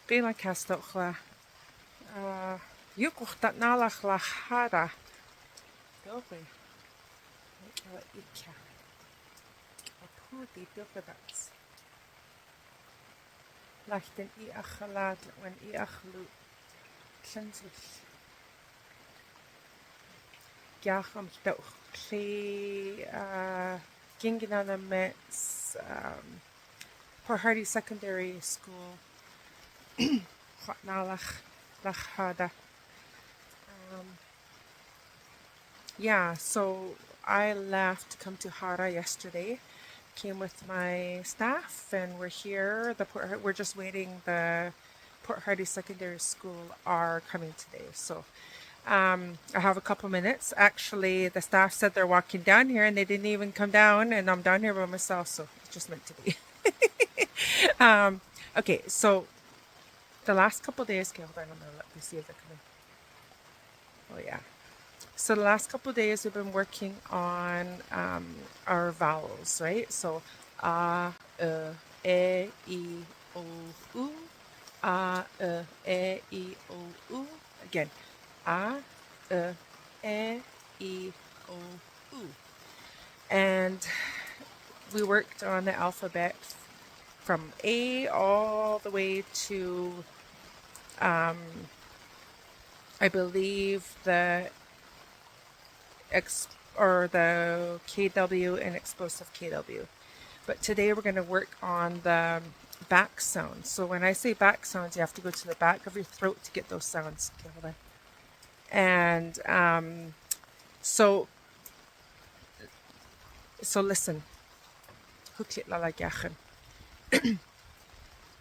Bela Castochla. Yukuchtat nalach lachara. Dobry. Mikala Ika. Apudi Dukadats. Lachten I achalad when I achlu. Cleanslich. Giacham doch. She Ginginana Mets Port Hardy Secondary School. Nalach lachada. Yeah, so I left to come to Hara yesterday. Came with my staff, and we're here. We're just waiting. The Port Hardy Secondary School are coming today, so I have a couple minutes. Actually, the staff said they're walking down here, and they didn't even come down, and I'm down here by myself, so it's just meant to be. Okay, so the last couple days. Okay, hold on, I'm gonna let me see if they're coming. Oh yeah. So the last couple of days we've been working on our vowels, right? So a, e, o, u, a, e, o, u. Again, a, e, o, u. And we worked on the alphabet from A all the way to, I believe the the KW and explosive KW. But today we're going to work on the back sounds. So when I say back sounds, you have to go to the back of your throat to get those sounds. Okay, hold on. And so listen.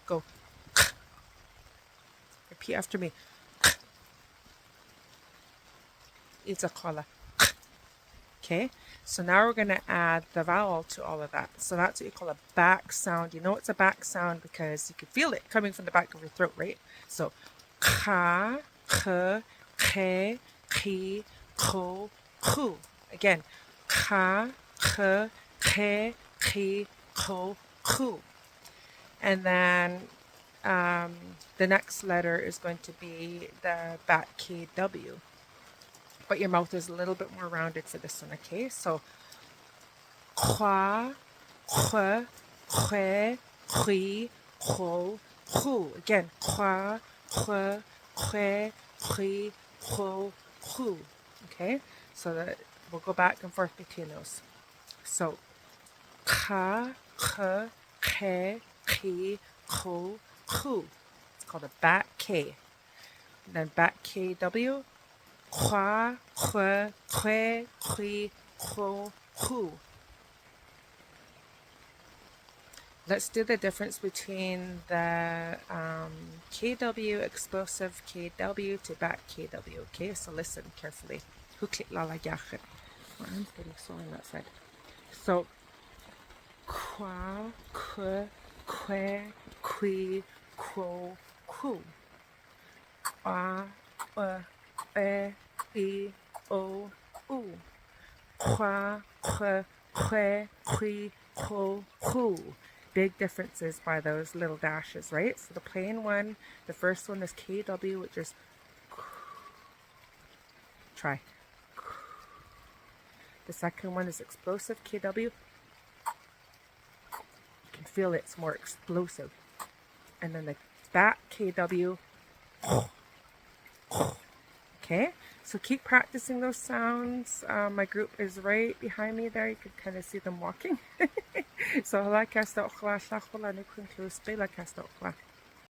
Go. Repeat after me. It's a kola. Okay, so now we're going to add the vowel to all of that. So that's what you call a back sound. You know it's a back sound because you can feel it coming from the back of your throat, right? So, ka, k, ke, ki, ko, ku. Again, ka, k, ke, ki, ko, ku. And then the next letter is going to be the back KW. But your mouth is a little bit more rounded for this one, okay? So, kwa, kwe, kwe, kwi, ko, ku. Again, kwa, kwe, kwe, kwi, ko, ku. Okay? So that we'll go back and forth between those. So, ka, ke, ke, ki, ko, ku. It's called a back K. And then back KW. Kwa, kwe, kwe, kwi, ko, ku. Let's do the difference between the KW, explosive KW to back KW. Okay, so listen carefully. My arm's getting sore on that side. So, kwa, kwe, kwe, kwi, ko, ku. Kwa, e, o, u. Kwa, kwe, kwe, kwi, ko, ku. Big differences by those little dashes, right? So the plain one, the first one is KW, which is try. The second one is explosive KW. You can feel it's more explosive. And then the back KW. Okay, so keep practicing those sounds. My group is right behind me there. You can kind of see them walking. So, la casta ochla, shachla, nukun close, la casta ochla.